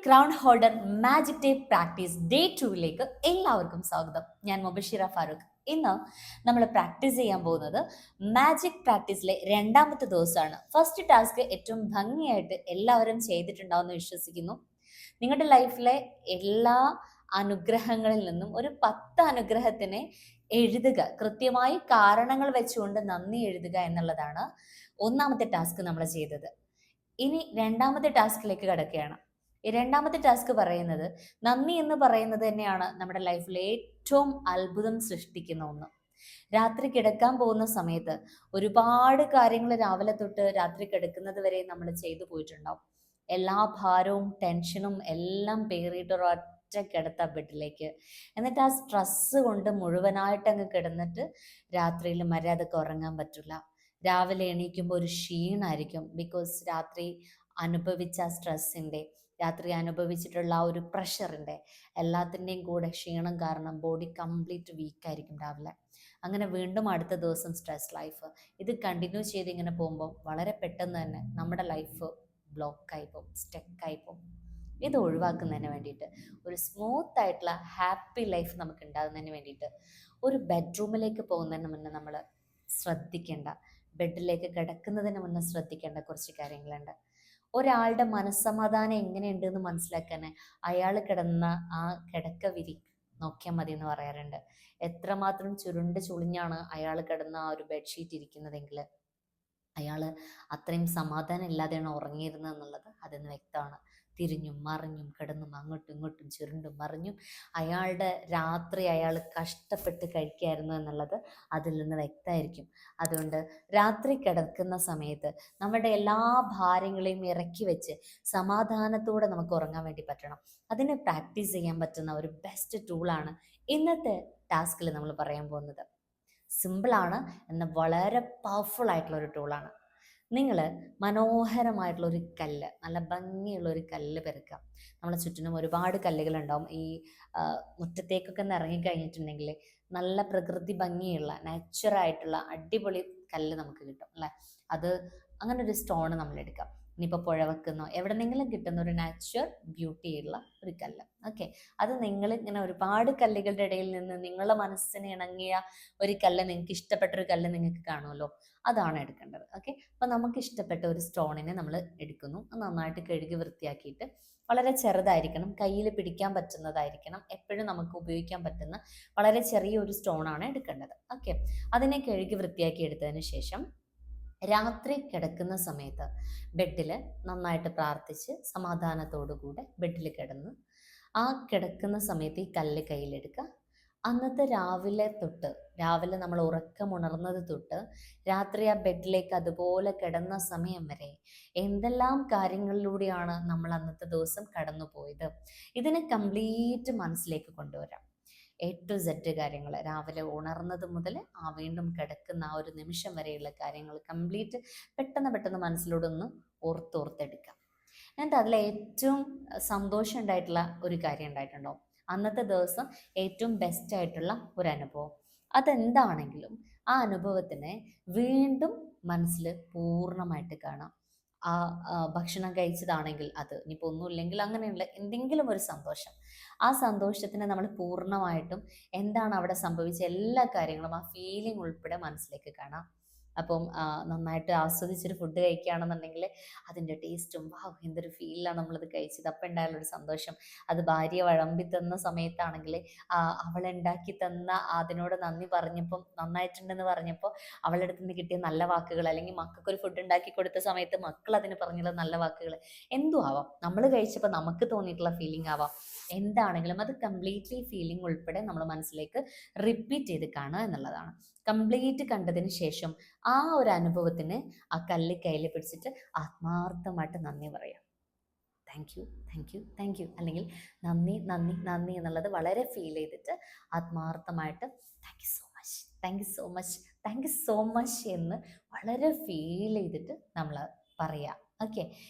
Crown holder magic tape practice day 2ലേക്ക് എല്ലാവർക്കും സ്വാഗതം. ഞാൻ മുബഷിറ ഫാറൂഖ്. ഇന്ന് നമ്മൾ പ്രാക്ടീസ് ചെയ്യാൻ പോകുന്നത് മാജിക് പ്രാക്ടീസിലെ രണ്ടാമത്തെ ദിവസമാണ്. ഫസ്റ്റ് ടാസ്ക് ഏറ്റവും ഭംഗിയായിട്ട് എല്ലാവരും ചെയ്തിട്ടുണ്ടാവുമെന്ന് വിശ്വസിക്കുന്നു. നിങ്ങളുടെ ലൈഫിലെ എല്ലാ അനുഗ്രഹങ്ങളിൽ നിന്നും ഒരു 10 അനുഗ്രഹത്തിനെ എഴുതുക, കൃത്യമായി കാരണങ്ങൾ വെച്ചുകൊണ്ട് നന്ദി എഴുതുക എന്നുള്ളതാണ് ഒന്നാമത്തെ ടാസ്ക് നമ്മൾ ചെയ്തത്. ഇനി രണ്ടാമത്തെ ടാസ്കിലേക്ക് കടക്കുകയാണ്. ഈ രണ്ടാമത്തെ ടാസ്ക് പറയുന്നത് നന്ദി എന്ന് പറയുന്നത് തന്നെയാണ് നമ്മുടെ ലൈഫിൽ ഏറ്റവും അത്ഭുതം സൃഷ്ടിക്കുന്ന ഒന്ന്. രാത്രി കിടക്കാൻ പോകുന്ന സമയത്ത് ഒരുപാട് കാര്യങ്ങൾ രാവിലെ തൊട്ട് രാത്രി കിടക്കുന്നത് വരെ നമ്മൾ ചെയ്തു പോയിട്ടുണ്ടാവും. എല്ലാ ഭാരവും ടെൻഷനും എല്ലാം പേറിയിട്ട് ഒരൊറ്റ കിടത്ത ബെഡിലേക്ക്, എന്നിട്ട് ആ സ്ട്രെസ് കൊണ്ട് മുഴുവനായിട്ട് അങ്ങ് കിടന്നിട്ട് രാത്രിയിൽ മര്യാദക്ക് ഉറങ്ങാൻ പറ്റില്ല. രാവിലെ എണീക്കുമ്പോൾ ഒരു ക്ഷീണമായിരിക്കും. ബിക്കോസ് രാത്രി അനുഭവിച്ച സ്ട്രെസ്സിൻ്റെ, രാത്രി അനുഭവിച്ചിട്ടുള്ള ആ ഒരു പ്രഷറിൻ്റെ എല്ലാത്തിൻ്റെയും കൂടെ ക്ഷീണം കാരണം ബോഡി കംപ്ലീറ്റ് വീക്കായിരിക്കും രാവിലെ. അങ്ങനെ വീണ്ടും അടുത്ത ദിവസം സ്ട്രെസ് ലൈഫ്. ഇത് കണ്ടിന്യൂ ചെയ്ത് ഇങ്ങനെ പോകുമ്പോൾ വളരെ പെട്ടെന്ന് തന്നെ നമ്മുടെ ലൈഫ് ബ്ലോക്കായി പോകും, സ്റ്റക്കായി പോകും. ഇത് ഒഴിവാക്കുന്നതിന് വേണ്ടിയിട്ട്, ഒരു സ്മൂത്ത് ആയിട്ടുള്ള ഹാപ്പി ലൈഫ് നമുക്ക് ഉണ്ടാകുന്നതിന് വേണ്ടിയിട്ട്, ഒരു ബെഡ്റൂമിലേക്ക് പോകുന്നതിന് മുന്നേ നമ്മൾ ശ്രദ്ധിക്കേണ്ട, ബെഡിലേക്ക് കിടക്കുന്നതിന് മുന്നേ ശ്രദ്ധിക്കേണ്ട കുറച്ച് കാര്യങ്ങളുണ്ട്. ഒരാളുടെ മനസ്സമാധാനം എങ്ങനെയുണ്ട് എന്ന് മനസ്സിലാക്കാൻ അയാൾ കിടന്ന ആ കിടക്കവിരി നോക്കിയാൽ മതി എന്ന് പറയാറുണ്ട്. എത്രമാത്രം ചുരുണ്ട് ചുളിഞ്ഞാണ് അയാൾ കിടന്ന ആ ഒരു ബെഡ്ഷീറ്റ് ഇരിക്കുന്നതെങ്കിൽ അയാൾ അത്രയും സമാധാനം ഇല്ലാതെയാണ് ഉറങ്ങിയിരുന്നത് എന്നുള്ളത് അതിൽ നിന്ന് വ്യക്തമാണ്. തിരിഞ്ഞും മറിഞ്ഞും കിടന്നും അങ്ങോട്ടും ഇങ്ങോട്ടും ചുരുണ്ടും മറിഞ്ഞും അയാളുടെ രാത്രി അയാൾ കഷ്ടപ്പെട്ട് കഴിക്കായിരുന്നു എന്നുള്ളത് അതിൽ നിന്ന് വ്യക്തമായിരിക്കും. അതുകൊണ്ട് രാത്രി കിടക്കുന്ന സമയത്ത് നമ്മുടെ എല്ലാ ഭാരങ്ങളെയും ഇറക്കി വെച്ച് സമാധാനത്തോടെ നമുക്ക് ഉറങ്ങാൻ വേണ്ടി പറ്റണം. അതിനെ പ്രാക്ടീസ് ചെയ്യാൻ പറ്റുന്ന ഒരു ബെസ്റ്റ് ടൂളാണ് ഇന്നത്തെ ടാസ്കിൽ നമ്മൾ പറയാൻ പോകുന്നത്. സിമ്പിളാണ്, എന്നാൽ വളരെ പവർഫുൾ ആയിട്ടുള്ള ഒരു ടൂളാണ്. നിങ്ങൾ മനോഹരമായിട്ടുള്ള ഒരു കല്ല്, നല്ല ഭംഗിയുള്ള ഒരു കല്ല് പെറുക്കുക. നമ്മളെ ചുറ്റിനും ഒരുപാട് കല്ലുകളുണ്ടാവും. ഈ മുറ്റത്തേക്കൊക്കെ ഒന്ന് ഇറങ്ങിക്കഴിഞ്ഞിട്ടുണ്ടെങ്കിൽ നല്ല പ്രകൃതി ഭംഗിയുള്ള നാച്ചുറായിട്ടുള്ള അടിപൊളി കല്ല് നമുക്ക് കിട്ടും അല്ലേ. അത് അങ്ങനെ ഒരു സ്റ്റോൺ നമ്മൾ എടുക്കാം. ഇനിയിപ്പോൾ പുഴവെക്കുന്നോ എവിടെന്നെങ്കിലും കിട്ടുന്ന ഒരു നാച്ചുറൽ ബ്യൂട്ടി ഉള്ള ഒരു കല്ല്. ഓക്കെ, അത് നിങ്ങൾ ഇങ്ങനെ ഒരുപാട് കല്ലുകളുടെ ഇടയിൽ നിന്ന് നിങ്ങളുടെ മനസ്സിന് ഇണങ്ങിയ ഒരു കല്ല്, നിങ്ങൾക്ക് ഇഷ്ടപ്പെട്ട ഒരു കല്ല് നിങ്ങൾക്ക് കാണുമല്ലോ, അതാണ് എടുക്കേണ്ടത്. ഓക്കെ, അപ്പോൾ നമുക്ക് ഇഷ്ടപ്പെട്ട ഒരു സ്റ്റോണിനെ നമ്മൾ എടുക്കുന്നു. നന്നായിട്ട് കഴുകി വൃത്തിയാക്കിയിട്ട്, വളരെ ചെറുതായിരിക്കണം, കയ്യിൽ പിടിക്കാൻ പറ്റുന്നതായിരിക്കണം, എപ്പോഴും നമുക്ക് ഉപയോഗിക്കാൻ പറ്റുന്ന വളരെ ചെറിയൊരു സ്റ്റോണാണ് എടുക്കേണ്ടത്. ഓക്കെ, അതിനെ കഴുകി വൃത്തിയാക്കി എടുത്തതിന് ശേഷം രാത്രി കിടക്കുന്ന സമയത്ത് ബെഡിൽ നന്നായിട്ട് പ്രാർത്ഥിച്ച് സമാധാനത്തോടു കൂടെ ബെഡിൽ കിടന്ന് ആ കിടക്കുന്ന സമയത്ത് ഈ കല്ല് കയ്യിലെടുക്കുക. അന്നത്തെ രാവിലെ തൊട്ട്, രാവിലെ നമ്മൾ ഉറക്കമുണർന്നത് തൊട്ട് രാത്രി ആ ബെഡിലേക്ക് അതുപോലെ കിടന്ന സമയം വരെ എന്തെല്ലാം കാര്യങ്ങളിലൂടെയാണ് നമ്മൾ അന്നത്തെ ദിവസം കടന്നു പോയത്, ഇതിനെ കംപ്ലീറ്റ് മനസ്സിലേക്ക് കൊണ്ടുവരാം. എ ടു സെഡ് കാര്യങ്ങൾ, രാവിലെ ഉണർന്നത് മുതൽ ആ വീണ്ടും കിടക്കുന്ന ആ ഒരു നിമിഷം വരെയുള്ള കാര്യങ്ങൾ കംപ്ലീറ്റ് പെട്ടെന്ന് പെട്ടെന്ന് മനസ്സിലൂടെ ഒന്ന് ഓർത്തെടുക്കാം. എന്നിട്ട് അതിൽ ഏറ്റവും സന്തോഷം ഉണ്ടായിട്ടുള്ള ഒരു കാര്യം ഉണ്ടായിട്ടുണ്ടോ, അന്നത്തെ ദിവസം ഏറ്റവും ബെസ്റ്റ് ആയിട്ടുള്ള ഒരു അനുഭവം, അതെന്താണെങ്കിലും ആ അനുഭവത്തിനെ വീണ്ടും മനസ്സിൽ പൂർണ്ണമായിട്ട് കാണാം. ആ ഭക്ഷണം കഴിച്ചതാണെങ്കിൽ അത്, ഇനിയിപ്പോൾ ഒന്നുമില്ലെങ്കിൽ അങ്ങനെയുള്ള എന്തെങ്കിലും ഒരു സന്തോഷം, ആ സന്തോഷത്തിനെ നമ്മൾ പൂർണ്ണമായിട്ടും എന്താണ് അവിടെ സംഭവിച്ച എല്ലാ കാര്യങ്ങളും ആ ഫീലിംഗ് ഉൾപ്പെടെ മനസ്സിലേക്ക് കാണാം. അപ്പം നന്നായിട്ട് ആസ്വദിച്ചൊരു ഫുഡ് കഴിക്കുകയാണെന്നുണ്ടെങ്കിൽ അതിൻ്റെ ടേസ്റ്റും വാവ് എന്തൊരു ഫീലാണ് നമ്മളത് കഴിച്ചത്, അപ്പം ഉണ്ടായാലൊരു സന്തോഷം. അത് ഭാര്യ വിളമ്പി തന്ന സമയത്താണെങ്കിൽ അവളുണ്ടാക്കി തന്ന അതിനോട് നന്ദി പറഞ്ഞപ്പം, നന്നായിട്ടുണ്ടെന്ന് പറഞ്ഞപ്പോൾ അവളുടെ അടുത്ത് നിന്ന് കിട്ടിയ നല്ല വാക്കുകൾ, അല്ലെങ്കിൽ മക്കൾക്കൊരു ഫുഡ് ഉണ്ടാക്കി കൊടുത്ത സമയത്ത് മക്കൾ അതിന് പറഞ്ഞുള്ള നല്ല വാക്കുകൾ, എന്തും ആവാം, നമ്മൾ കഴിച്ചപ്പോൾ നമുക്ക് തോന്നിയിട്ടുള്ള ഫീലിംഗ് ആവാം. എന്താണെങ്കിലും അത് കംപ്ലീറ്റ്ലി ഫീലിംഗ് ഉൾപ്പെടെ നമ്മൾ മനസ്സിലേക്ക് റിപ്പീറ്റ് ചെയ്ത് കാണുക എന്നുള്ളതാണ്. കംപ്ലീറ്റ് കണ്ടതിന് ശേഷം ആ ഒരു അനുഭവത്തിന് ആ കല്ല് കയ്യിൽ പിടിച്ചിട്ട് ആത്മാർത്ഥമായിട്ട് നന്ദി പറയാം. Thank you, thank you, thank you, അല്ലെങ്കിൽ നന്ദി നന്ദി നന്ദി എന്നുള്ളത് വളരെ ഫീൽ ചെയ്തിട്ട് ആത്മാർത്ഥമായിട്ട് thank you so much, thank you so much, thank you so much എന്ന് വളരെ ഫീൽ ചെയ്തിട്ട് നമ്മൾ പറയാം. ഓക്കെ,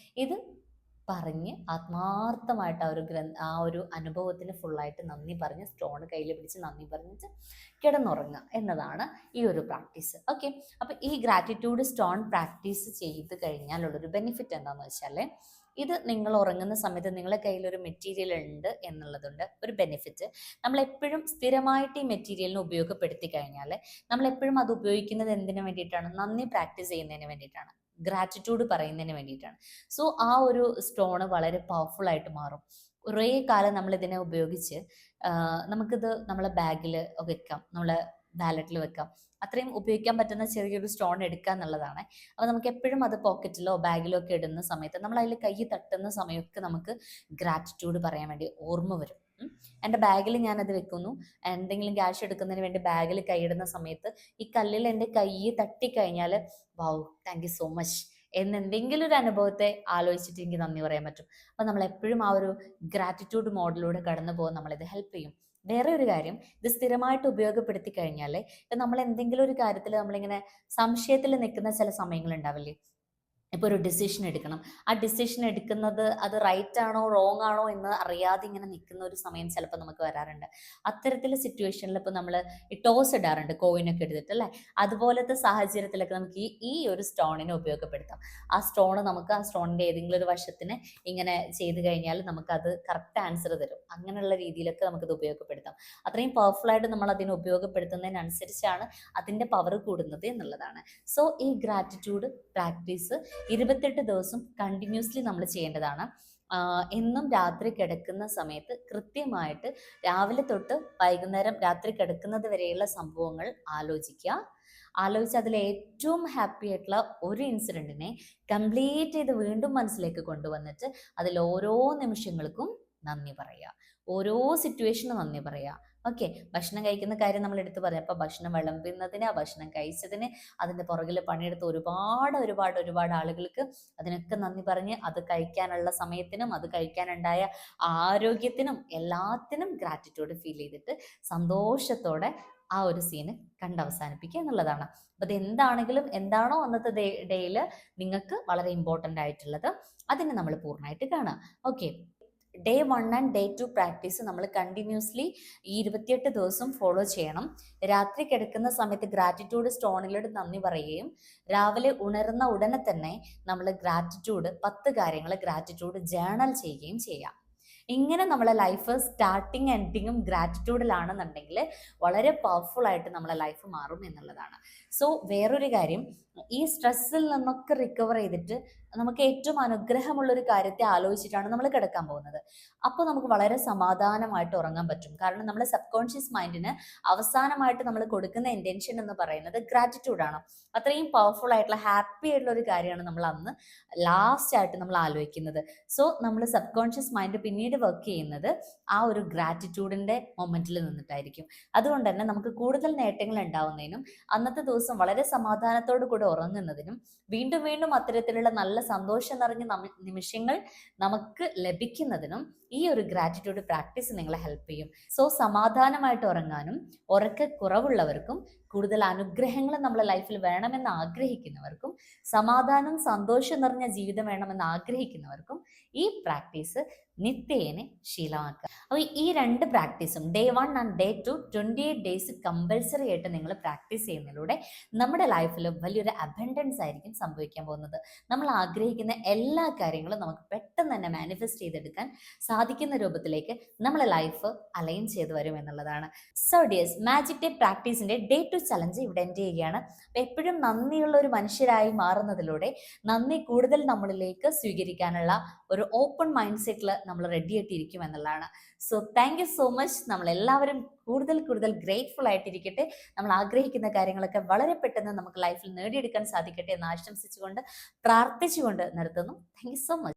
ഇത് പറഞ്ഞ് ആത്മാർത്ഥമായിട്ട് ആ ഒരു അനുഭവത്തിന് ഫുള്ളായിട്ട് നന്ദി പറഞ്ഞ് സ്റ്റോൺ കയ്യിൽ പിടിച്ച് നന്ദി പറഞ്ഞിട്ട് കിടന്നുറങ്ങുക എന്നതാണ് ഈ ഒരു പ്രാക്ടീസ്. ഓക്കെ, അപ്പോൾ ഈ ഗ്രാറ്റിറ്റ്യൂഡ് സ്റ്റോൺ പ്രാക്ടീസ് ചെയ്ത് കഴിഞ്ഞാലുള്ളൊരു ബെനിഫിറ്റ് എന്താണെന്ന് വെച്ചാൽ ഇത് നിങ്ങൾ ഉറങ്ങുന്ന സമയത്ത് നിങ്ങളുടെ കയ്യിൽ ഒരു മെറ്റീരിയൽ ഉണ്ട് എന്നുള്ളതുണ്ട് ഒരു ബെനിഫിറ്റ്. നമ്മൾ എപ്പോഴും സ്ഥിരമായിട്ട് ഈ മെറ്റീരിയലിനെ ഉപയോഗപ്പെടുത്തി കഴിഞ്ഞാൽ നമ്മൾ എപ്പോഴും അത് ഉപയോഗിക്കുന്നത് എന്തിനു വേണ്ടിയിട്ടാണ്? നന്ദി പ്രാക്ടീസ് ചെയ്യുന്നതിന് വേണ്ടിയിട്ടാണ്, ഗ്രാറ്റിറ്റ്യൂഡ് പറയുന്നതിന് വേണ്ടിയിട്ടാണ്. സോ ആ ഒരു സ്റ്റോണ് വളരെ പവർഫുൾ ആയിട്ട് മാറും. കുറേ കാലം നമ്മൾ ഇതിനെ ഉപയോഗിച്ച് നമുക്കിത് നമ്മളെ ബാഗിൽ വെക്കാം, നമ്മളെ വാലറ്റിൽ വെക്കാം. അത്രയും ഉപയോഗിക്കാൻ പറ്റുന്ന ചെറിയൊരു സ്റ്റോൺ എടുക്കുക എന്നുള്ളതാണ്. അപ്പോൾ നമുക്ക് എപ്പോഴും അത് പോക്കറ്റിലോ ബാഗിലോ ഒക്കെ ഇടുന്ന സമയത്ത് നമ്മൾ അതിൽ കൈ തട്ടുന്ന സമയമൊക്കെ നമുക്ക് ഗ്രാറ്റിറ്റ്യൂഡ് പറയാൻ വേണ്ടി ഓർമ്മ വരും. എൻ്റെ ബാഗിൽ ഞാനത് വെക്കുന്നു. എന്തെങ്കിലും ക്യാഷ് എടുക്കുന്നതിന് വേണ്ടി ബാഗിൽ കൈയിടുന്ന സമയത്ത് ഈ കല്ലിൽ എൻ്റെ കൈ തട്ടിക്കഴിഞ്ഞാൽ wow thank you so much എന്നെന്തെങ്കിലും ഒരു അനുഭവത്തെ ആലോചിച്ചിട്ട് എനിക്ക് നന്ദി പറയാൻ പറ്റും. അപ്പം നമ്മൾ എപ്പോഴും ആ ഒരു ഗ്രാറ്റിറ്റ്യൂഡ് മോഡിലൂടെ കടന്നു പോകാൻ നമ്മളിത് ഹെൽപ്പ് ചെയ്യും. വേറെ ഒരു കാര്യം, ഇത് സ്ഥിരമായിട്ട് ഉപയോഗപ്പെടുത്തി കഴിഞ്ഞാൽ നമ്മൾ എന്തെങ്കിലും ഒരു കാര്യത്തിൽ നമ്മളിങ്ങനെ സംശയത്തിൽ നിൽക്കുന്ന ചില സമയങ്ങൾ ഉണ്ടാവില്ലേ? ഇപ്പോൾ ഒരു ഡിസിഷൻ എടുക്കണം, ആ ഡിസിഷൻ എടുക്കുന്നത് അത് റൈറ്റ് ആണോ റോങ് ആണോ എന്ന് അറിയാതെ ഇങ്ങനെ നിൽക്കുന്ന ഒരു സമയം ചിലപ്പോൾ നമുക്ക് വരാറുണ്ട്. അത്തരത്തിലുള്ള സിറ്റുവേഷനിൽ ഇപ്പോൾ നമ്മൾ ഈ ടോസ് ഇടാറുണ്ട് കോയിനൊക്കെ എടുത്തിട്ട് അല്ലേ? അതുപോലത്തെ സാഹചര്യത്തിലൊക്കെ നമുക്ക് ഈ ഒരു സ്റ്റോണിനെ ഉപയോഗപ്പെടുത്താം. ആ സ്റ്റോണ് നമുക്ക് ആ സ്റ്റോണിൻ്റെ ഏതെങ്കിലും ഒരു വശത്തിന് ഇങ്ങനെ ചെയ്ത് കഴിഞ്ഞാൽ നമുക്കത് കറക്റ്റ് ആൻസർ തരും. അങ്ങനെയുള്ള രീതിയിലൊക്കെ നമുക്കത് ഉപയോഗപ്പെടുത്താം. അത്രയും പവർഫുള്ളായിട്ട് നമ്മൾ അതിനെ ഉപയോഗപ്പെടുത്തുന്നതിനനുസരിച്ചാണ് അതിൻ്റെ പവർ കൂടുന്നത് എന്നുള്ളതാണ്. സോ ഈ ഗ്രാറ്റിറ്റ്യൂഡ് പ്രാക്ടീസ് 28 ദിവസം കണ്ടിന്യൂസ്ലി നമ്മൾ ചെയ്യേണ്ടതാണ്. എന്നും രാത്രി കിടക്കുന്ന സമയത്ത് കൃത്യമായിട്ട് രാവിലെ തൊട്ട് വൈകുന്നേരം രാത്രി കിടക്കുന്നത് വരെയുള്ള സംഭവങ്ങൾ ആലോചിച്ച് അതിൽ ഏറ്റവും ഹാപ്പി ആയിട്ടുള്ള ഒരു ഇൻസിഡൻറ്റിനെ കംപ്ലീറ്റ് ചെയ്ത് വീണ്ടും മനസ്സിലേക്ക് കൊണ്ടുവന്നിട്ട് അതിൽ ഓരോ നിമിഷങ്ങൾക്കും നന്ദി പറയുക, ഓരോ സിറ്റുവേഷനും നന്ദി പറയുക. ഓക്കെ, ഭക്ഷണം കഴിക്കുന്ന കാര്യം നമ്മൾ എടുത്തു പറയാം. അപ്പോൾ ഭക്ഷണം വിളമ്പുന്നതിന്, ഭക്ഷണം കഴിച്ചതിന്, അതിൻ്റെ പുറകിൽ പണിയെടുത്ത ഒരുപാട് ആളുകൾക്ക് അതിനൊക്കെ നന്ദി പറഞ്ഞ് അത് കഴിക്കാനുള്ള സമയത്തിനും അത് കഴിക്കാനുണ്ടായ ആരോഗ്യത്തിനും എല്ലാത്തിനും ഗ്രാറ്റിറ്റ്യൂഡ് ഫീൽ ചെയ്തിട്ട് സന്തോഷത്തോടെ ആ ഒരു സീന് കണ്ടവസാനിപ്പിക്കുക എന്നുള്ളതാണ്. അപ്പോൾ അത് എന്താണോ അന്നത്തെ ഡേയിൽ നിങ്ങൾക്ക് വളരെ ഇമ്പോർട്ടൻ്റ് ആയിട്ടുള്ളത് അതിനെ നമ്മൾ പൂർണ്ണമായിട്ട് കാണുക. Okay, day 1 and day 2 practice നമ്മൾ കണ്ടിന്യൂസ്ലി ഈ 28 ദിവസം ഫോളോ ചെയ്യണം. രാത്രി കിടക്കുന്ന സമയത്ത് ഗ്രാറ്റിറ്റ്യൂഡ് സ്റ്റോണിലോട് നന്ദി പറയുകയും രാവിലെ ഉണർന്ന ഉടനെ തന്നെ നമ്മൾ 10 കാര്യങ്ങൾ ഗ്രാറ്റിറ്റ്യൂഡ് ജേണൽ ചെയ്യുകയും ചെയ്യാം. ഇങ്ങനെ നമ്മളെ ലൈഫ് സ്റ്റാർട്ടിങ് എൻഡിങ്ങും ഗ്രാറ്റിറ്റ്യൂഡിലാണെന്നുണ്ടെങ്കിൽ വളരെ പവർഫുൾ ആയിട്ട് നമ്മളെ ലൈഫ് മാറും എന്നുള്ളതാണ്. സോ വേറൊരു കാര്യം, ഈ സ്ട്രെസ്സിൽ നിന്നൊക്കെ റിക്കവർ ചെയ്തിട്ട് നമുക്ക് ഏറ്റവും അനുഗ്രഹമുള്ളൊരു കാര്യത്തെ ആലോചിച്ചിട്ടാണ് നമ്മൾ കിടക്കാൻ പോകുന്നത്. അപ്പോൾ നമുക്ക് വളരെ സമാധാനമായിട്ട് ഉറങ്ങാൻ പറ്റും. കാരണം നമ്മുടെ സബ് കോൺഷ്യസ് മൈൻഡിന് അവസാനമായിട്ട് നമ്മൾ കൊടുക്കുന്ന ഇൻറ്റൻഷൻ എന്ന് പറയുന്നത് ഗ്രാറ്റിറ്റ്യൂഡാണ്. അത്രയും പവർഫുൾ ആയിട്ടുള്ള ഹാപ്പി ആയിട്ടുള്ള ഒരു കാര്യമാണ് നമ്മൾ അന്ന് ലാസ്റ്റ് ആയിട്ട് നമ്മൾ ആലോചിക്കുന്നത്. സോ നമ്മൾ സബ് കോൺഷ്യസ് മൈൻഡ് പിന്നീട് വർക്ക് ചെയ്യുന്നത് ആ ഒരു ഗ്രാറ്റിറ്റ്യൂഡിൻ്റെ മൊമെന്റിൽ നിന്നിട്ടായിരിക്കും. അതുകൊണ്ട് തന്നെ നമുക്ക് കൂടുതൽ നേട്ടങ്ങൾ ഉണ്ടാവുന്നതിനും അന്നത്തെ ദിവസം വളരെ സമാധാനത്തോടു കൂടി ഉറങ്ങുന്നതിനും വീണ്ടും അത്തരത്തിലുള്ള നല്ല സന്തോഷം നിറഞ്ഞ നിമിഷങ്ങൾ നമുക്ക് ലഭിക്കുന്നതിനും ഈ ഒരു ഗ്രാറ്റിറ്റ്യൂഡ് പ്രാക്ടീസ് നിങ്ങളെ ഹെൽപ്പ് ചെയ്യും. സോ സമാധാനമായിട്ട് ഉറങ്ങാനും ഉറക്കക്കുറവുള്ളവർക്കും കൂടുതൽ അനുഗ്രഹങ്ങൾ നമ്മളെ ലൈഫിൽ വേണമെന്ന് ആഗ്രഹിക്കുന്നവർക്കും സമാധാനം സന്തോഷം നിറഞ്ഞ ജീവിതം വേണമെന്ന് ആഗ്രഹിക്കുന്നവർക്കും ഈ പ്രാക്ടീസ് നിത്യേന ശീലമാക്കുക. അപ്പോൾ ഈ 2 പ്രാക്ടീസും day 1 and day 2 28 days compulsory ആയിട്ട് നിങ്ങൾ പ്രാക്ടീസ് ചെയ്യുന്നതിലൂടെ നമ്മുടെ ലൈഫിൽ വലിയൊരു അബൻഡൻസ് ആയിരിക്കും സംഭവിക്കാൻ പോകുന്നത്. നമ്മൾ ആഗ്രഹിക്കുന്ന എല്ലാ കാര്യങ്ങളും നമുക്ക് പെട്ടെന്ന് തന്നെ മാനിഫെസ്റ്റ് ചെയ്തെടുക്കാൻ സാധിക്കുന്ന രൂപത്തിലേക്ക് നമ്മളെ ലൈഫ് അലൈൻ ചെയ്ത് വരും എന്നുള്ളതാണ്. സോ ഡിയേഴ്സ്, മാജിക് ഡേ പ്രാക്ടീസിന്റെ ഡേ 2 ചലഞ്ച് ഇവിടെ എൻഡ് ചെയ്യുകയാണ്. എപ്പോഴും നന്ദിയുള്ള ഒരു മനുഷ്യരായി മാറുന്നതിലൂടെ നന്ദി കൂടുതൽ നമ്മളിലേക്ക് സ്വീകരിക്കാനുള്ള ഒരു ഓപ്പൺ മൈൻഡ് സെറ്റിൽ നമ്മൾ റെഡി ആയിട്ടിരിക്കും എന്നുള്ളതാണ്. So thank you so much. നമ്മളെല്ലാവരും കൂടുതൽ ഗ്രേറ്റ്ഫുൾ ആയിട്ടിരിക്കട്ടെ. നമ്മൾ ആഗ്രഹിക്കുന്ന കാര്യങ്ങളൊക്കെ വളരെ പെട്ടെന്ന് നമുക്ക് ലൈഫിൽ നേടിയെടുക്കാൻ സാധിക്കട്ടെ എന്ന് ആശംസിച്ചുകൊണ്ട് പ്രാർത്ഥിച്ചുകൊണ്ട് നിർത്തുന്നു. Thank you so much.